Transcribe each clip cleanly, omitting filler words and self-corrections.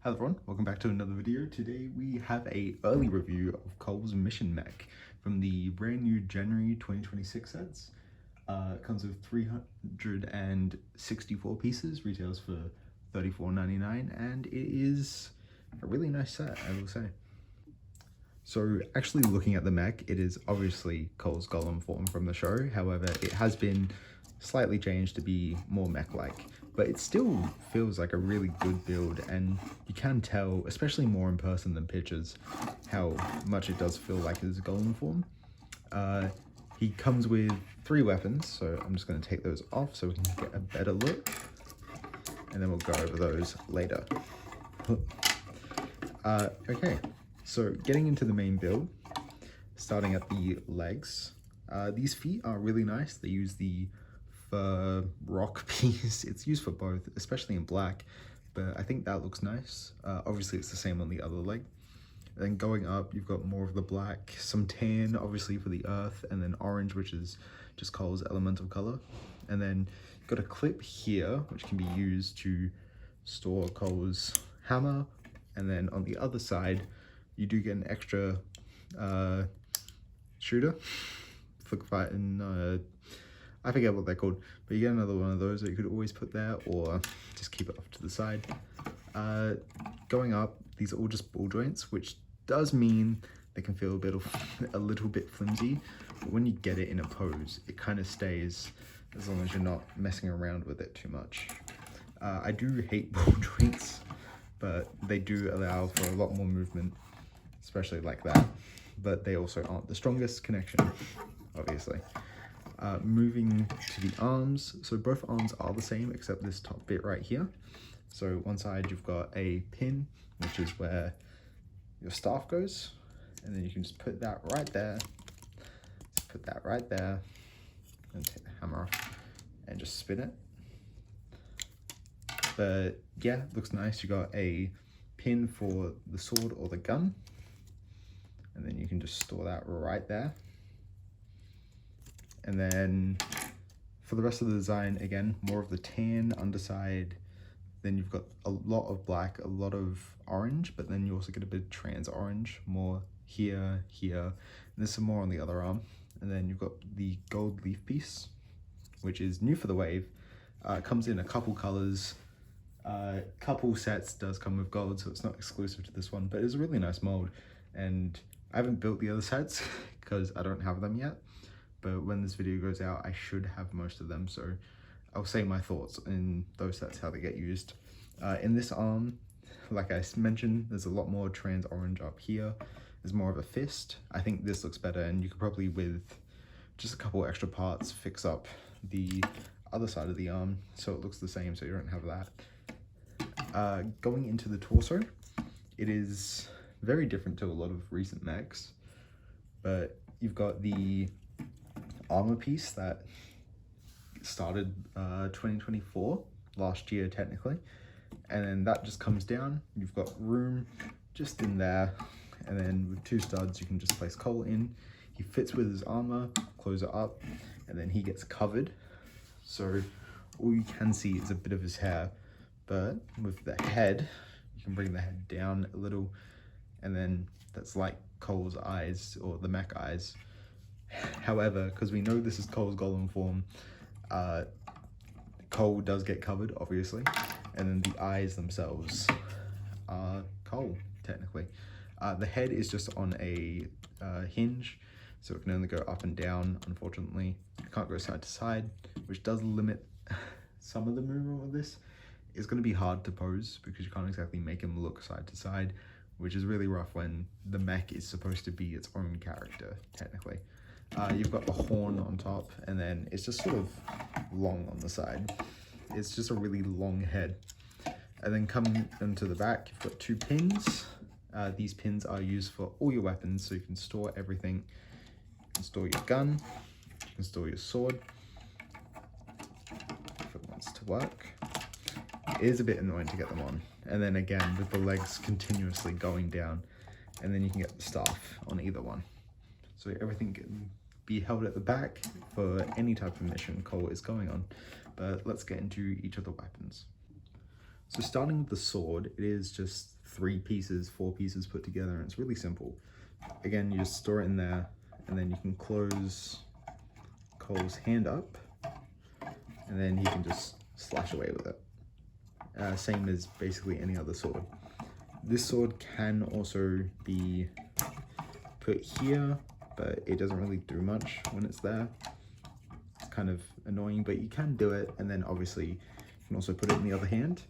Hello everyone, welcome back to another video. Today we have a early review of Cole's Mission Mech from the brand new January 2026 sets. It comes with 364 pieces, retails for $34.99, and it is a really nice set, I will say. So actually looking at the mech, it is obviously Cole's Golem form from the show. However, it has been slightly changed to be more mech-like, but it still feels like a really good build, and you can tell, especially more in person than pictures, how much it does feel like it's a Golem form. He comes with 3 weapons, so I'm just going to take those off so we can get a better look, and then we'll go over those later. Okay, so getting into the main build, starting at the legs. These feet are really nice. They use the rock piece. It's used for both, especially in black, but I think that looks nice. Obviously it's the same on the other leg. And then going up, you've got more of the black, some tan obviously for the earth, and then orange, which is just Cole's elemental color. And then you've got a clip here which can be used to store Cole's hammer, and then on the other side you do get an extra shooter, flick fight, and I forget what they're called, but you get another one of those that you could always put there, or just keep it off to the side. Going up, these are all just ball joints, which does mean they can feel a little bit flimsy, but when you get it in a pose, it kind of stays, as long as you're not messing around with it too much. I do hate ball joints, but they do allow for a lot more movement, especially like that, but they also aren't the strongest connection, obviously. Moving to the arms, so both arms are the same except this top bit right here. So one side you've got a pin, which is where your staff goes, and then you can just put that right there, and take the hammer off and just spin it. But yeah, looks nice. You got a pin for the sword or the gun, and then you can just store that right there. And then for the rest of the design, again, more of the tan underside. Then you've got a lot of black, a lot of orange, but then you also get a bit of trans orange, more here, and there's some more on the other arm. And then you've got the gold leaf piece, which is new for the wave. It comes in a couple colors. Couple sets does come with gold, so it's not exclusive to this one, but it's a really nice mold. And I haven't built the other sets because I don't have them yet. But when this video goes out, I should have most of them, so I'll say my thoughts in those sets, how they get used. In this arm, like I mentioned, there's a lot more trans orange up here. There's more of a fist. I think this looks better, and you could probably, with just a couple extra parts, fix up the other side of the arm so it looks the same, so you don't have that. Going into the torso, it is very different to a lot of recent mechs, but you've got the armor piece that started 2024, last year technically, and then that just comes down. You've got room just in there, and then with 2 studs you can just place Cole in. He fits with his armor, close it up, and then he gets covered, so all you can see is a bit of his hair. But with the head, you can bring the head down a little, and then that's like Cole's eyes, or the mech eyes. However, because we know this is Cole's Golem form, Cole does get covered, obviously, and then the eyes themselves are Cole, technically. The head is just on a hinge, so it can only go up and down, unfortunately. It can't go side to side, which does limit some of the movement of this. It's going to be hard to pose because you can't exactly make him look side to side, which is really rough when the mech is supposed to be its own character, technically. You've got the horn on top, and then it's just sort of long on the side. It's just a really long head. And then coming into the back, you've got 2 pins. These pins are used for all your weapons, so you can store everything. You can store your gun, you can store your sword, if it wants to work. It is a bit annoying to get them on. And then again, with the legs continuously going down, and then you can get the staff on either one. So everything can be held at the back for any type of mission Cole is going on. But let's get into each of the weapons. So starting with the sword, it is just 3 pieces, 4 pieces put together, and it's really simple. Again, you just store it in there, and then you can close Cole's hand up, and then he can just slash away with it. Same as basically any other sword. This sword can also be put here, but it doesn't really do much when it's there. It's kind of annoying, but you can do it, and then obviously you can also put it in the other hand.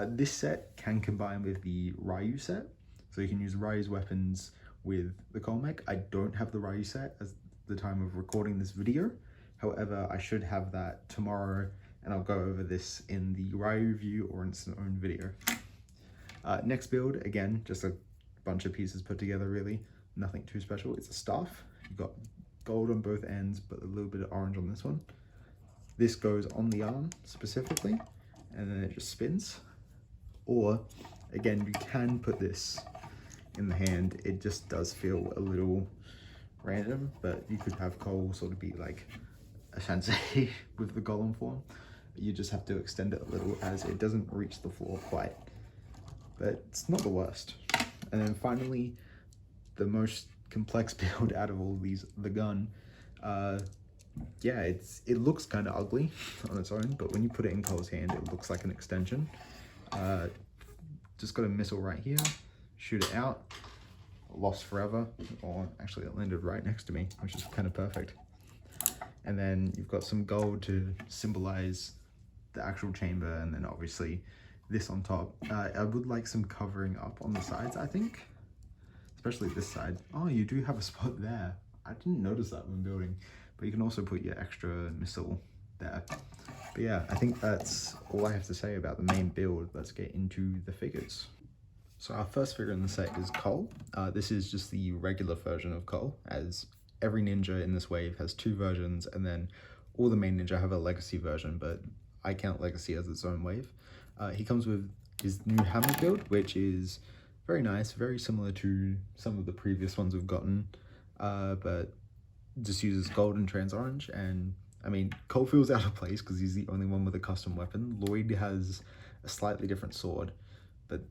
This set can combine with the Ryu set, so you can use Ryu's weapons with the Cole Mech. I don't have the Ryu set at the time of recording this video. However, I should have that tomorrow, and I'll go over this in the Ryu review or in its own video. Next build, again, just a bunch of pieces put together really. Nothing too special. It's a staff. You've got gold on both ends, but a little bit of orange on this one. This goes on the arm specifically, and then it just spins. Or, again, you can put this in the hand. It just does feel a little random, but you could have Cole sort of be like a sensei with the golem form. You just have to extend it a little as it doesn't reach the floor quite. But it's not the worst. And then finally, the most complex build out of all of these, the gun. Yeah, it looks kind of ugly on its own, but when you put it in Cole's hand, it looks like an extension. Just got a missile right here, shoot it out, lost forever, or actually it landed right next to me, which is kind of perfect. And then you've got some gold to symbolize the actual chamber, and then obviously this on top. I would like some covering up on the sides, I think, especially this side. Oh, you do have a spot there. I didn't notice that when building, but you can also put your extra missile there. But yeah, I think that's all I have to say about the main build. Let's get into the figures. So our first figure in the set is Cole. This is just the regular version of Cole, as every ninja in this wave has 2 versions, and then all the main ninja have a legacy version, but I count legacy as its own wave. He comes with his new hammer build, which is very nice, very similar to some of the previous ones we've gotten, but just uses gold and trans orange. And I mean, Cole feels out of place because he's the only one with a custom weapon. Lloyd has a slightly different sword, but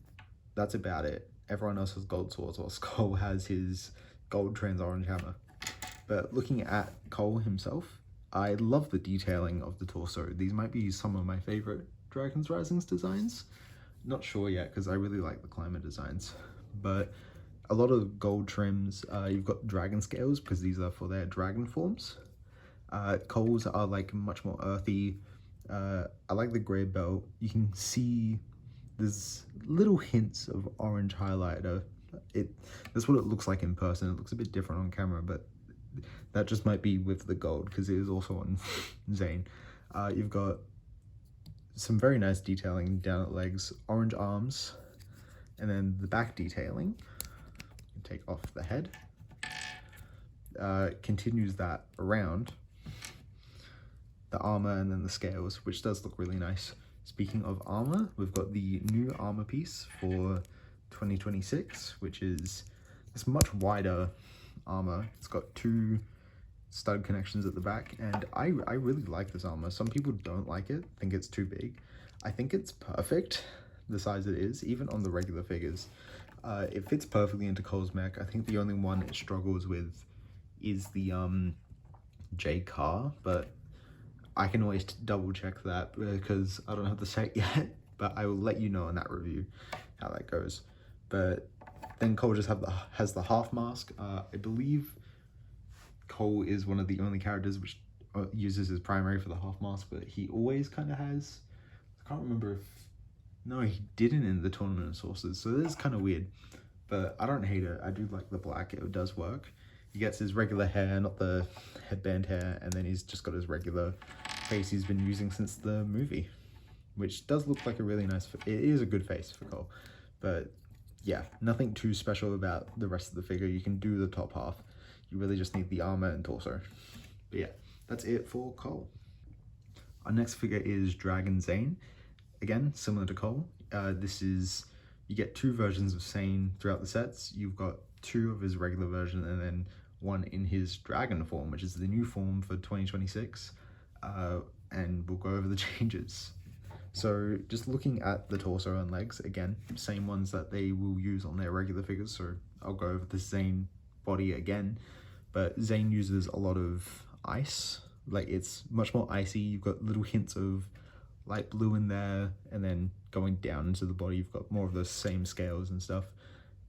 that's about it. Everyone else has gold swords, whilst Cole has his gold trans orange hammer. But looking at Cole himself, I love the detailing of the torso. These might be some of my favorite Dragon's Risings designs. Not sure yet because I really like the climate designs, but a lot of gold trims. You've got dragon scales because these are for their dragon forms. Cole's are like much more earthy. I like the grey belt. You can see there's little hints of orange highlighter. That's what it looks like in person. It looks a bit different on camera, but that just might be with the gold because it is also on Zane. You've got some very nice detailing down at legs, orange arms, and then the back detailing. Take off the head. Continues that around the armor and then the scales, which does look really nice. Speaking of armor, we've got the new armor piece for 2026, which is this much wider armor. It's got 2 stud connections at the back, and I really like this armor. Some people don't like it, think it's too big. I think it's perfect the size it is, even on the regular figures. It fits perfectly into Cole's mech. I think the only one it struggles with is the J car, but I can always double check that because I don't have the set yet, but I will let you know in that review how that goes. But then Cole just has the half mask. I believe Cole is one of the only characters which uses his primary for the half mask, but he always kind of has. I can't remember if, no, he didn't in the Tournament of Sources, so this is kind of weird, but I don't hate it. I do like the black, it does work. He gets his regular hair, not the headband hair, and then he's just got his regular face he's been using since the movie, which does look like a really nice, it is a good face for Cole. But yeah, nothing too special about the rest of the figure. You can do the top half. You really just need the armor and torso. But yeah, that's it for Cole. Our next figure is Dragon Zane. Again, similar to Cole. You get 2 versions of Zane throughout the sets. You've got 2 of his regular version and then 1 in his dragon form, which is the new form for 2026. And we'll go over the changes. So just looking at the torso and legs, again, same ones that they will use on their regular figures. So I'll go over the Zane body again, but Zane uses a lot of ice. Like, it's much more icy. You've got little hints of light blue in there, and then going down into the body, you've got more of those same scales and stuff.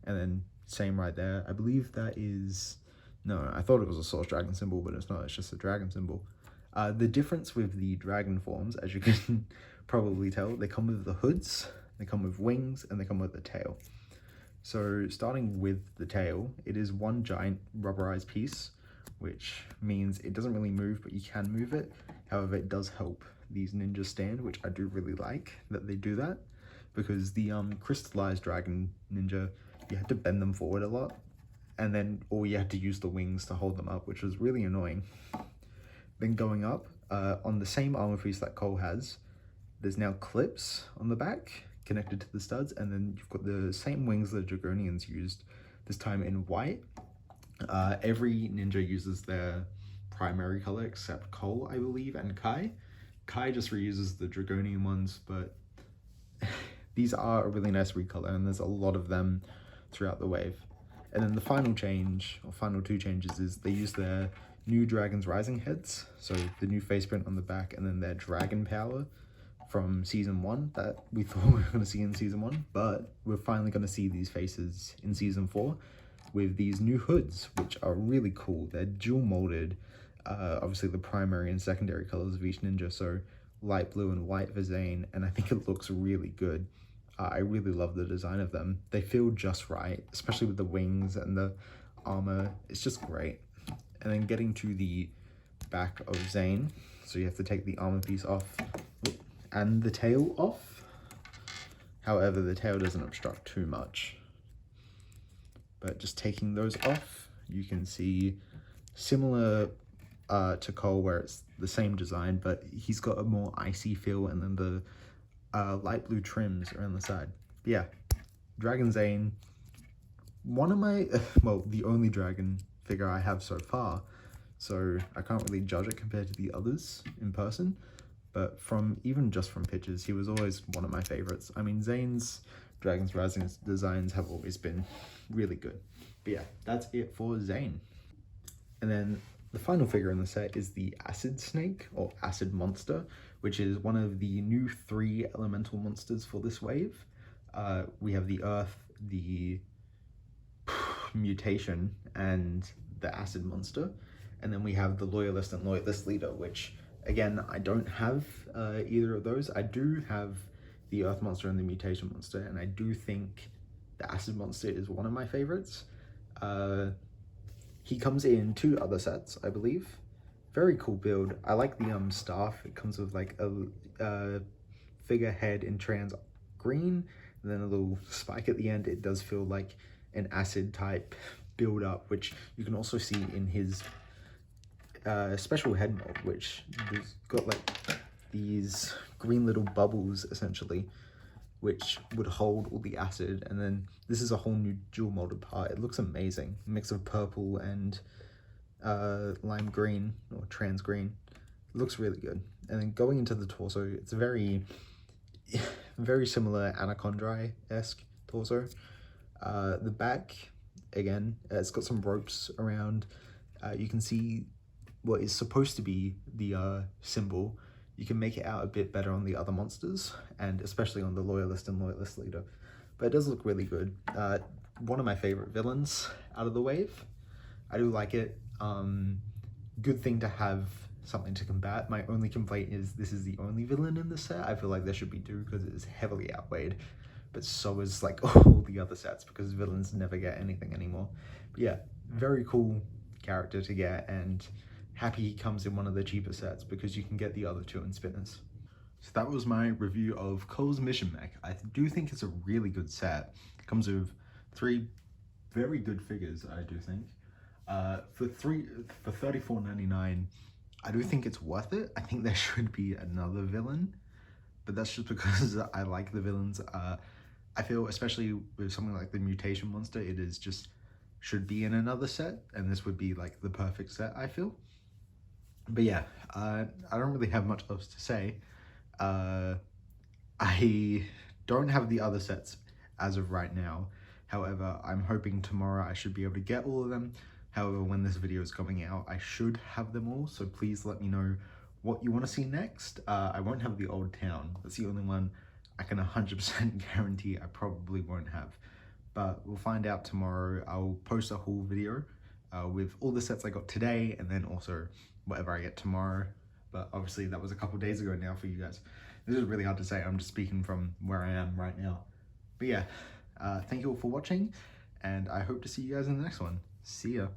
And then same right there. I believe that is, no, I thought it was a source dragon symbol, but it's not, it's just a dragon symbol. The difference with the dragon forms, as you can probably tell, they come with the hoods, they come with wings, and they come with the tail. So starting with the tail, it is one giant rubberized piece, which means it doesn't really move, but you can move it. However, it does help these ninjas stand, which I do really like that they do that, because the crystallized dragon ninja, you had to bend them forward a lot, and then or you had to use the wings to hold them up, which was really annoying. Then going up, on the same armor piece that Cole has, there's now clips on the back connected to the studs, and then you've got the same wings that Dragonians used, this time in white. Every ninja uses their primary color except Cole, I believe, and Kai. Kai just reuses the Dragonian ones, but these are a really nice recolor, and there's a lot of them throughout the wave. And then the final change, or final two changes, is they use their new Dragon's Rising heads, so the new face print on the back, and then their dragon power from season 1 that we thought we were going to see in season 1, but we're finally going to see these faces in season 4 with these new hoods, which are really cool. They're dual molded, obviously the primary and secondary colors of each ninja, so light blue and white for Zane, and I think it looks really good. I really love the design of them. They feel just right, especially with the wings and the armor. It's just great. And then getting to the back of Zane, so you have to take the armor piece off and the tail off. However, the tail doesn't obstruct too much. But just taking those off, you can see similar to Cole, where it's the same design, but he's got a more icy feel, and then the light blue trims around the side. But yeah, Dragon Zane, one of my, well, the only dragon figure I have so far, so I can't really judge it compared to the others in person, but even just from pictures, he was always one of my favorites. I mean, Zane's Dragon's Rising designs have always been really good. But yeah, that's it for Zane. And then the final figure in the set is the Acid Snake, or Acid Monster, which is one of the new 3 elemental monsters for this wave. We have the Earth, the Mutation, and the Acid Monster. And then we have the Loyalist and Loyalist Leader, which, again, I don't have either of those. I do have the Earth Monster and the Mutation Monster, and I do think the Acid Monster is one of my favorites. He comes in 2 other sets, I believe. Very cool build. I like the staff. It comes with like a figurehead in trans green, and then a little spike at the end. It does feel like an acid type build up, which you can also see in his special head mold, which has got like these green little bubbles essentially, which would hold all the acid. And then this is a whole new dual molded part. It looks amazing, a mix of purple and lime green or trans green. It looks really good. And then going into the torso, it's a very similar Anacondrae-esque torso. The back, again, it's got some ropes around. You can see what is supposed to be the symbol. You can make it out a bit better on the other monsters, and especially on the Loyalist and Loyalist Leader. But it does look really good. One of my favorite villains out of the wave. I do like it. Good thing to have something to combat. My only complaint is this is the only villain in the set. I feel like there should be 2 because it is heavily outweighed. But so is like all the other sets, because villains never get anything anymore. But yeah, very cool character to get, and happy he comes in one of the cheaper sets because you can get the other 2 in spinners. So that was my review of Cole's Mission Mech. I do think it's a really good set. It comes with 3 very good figures, I do think. For $34.99, I do think it's worth it. I think there should be another villain, but that's just because I like the villains. I feel, especially with something like the Mutation Monster, it is just should be in another set, and this would be like the perfect set, I feel. But yeah, I don't really have much else to say. I don't have the other sets as of right now. However, I'm hoping tomorrow I should be able to get all of them. However, when this video is coming out, I should have them all. So please let me know what you want to see next. I won't have the old town. That's the only one I can 100% guarantee I probably won't have. But we'll find out tomorrow. I'll post a whole video with all the sets I got today and then also whatever I get tomorrow. But obviously that was a couple days ago now for you guys. This is really hard to say. I'm just speaking from where I am right now. But yeah, thank you all for watching, and I hope to see you guys in the next one. See ya.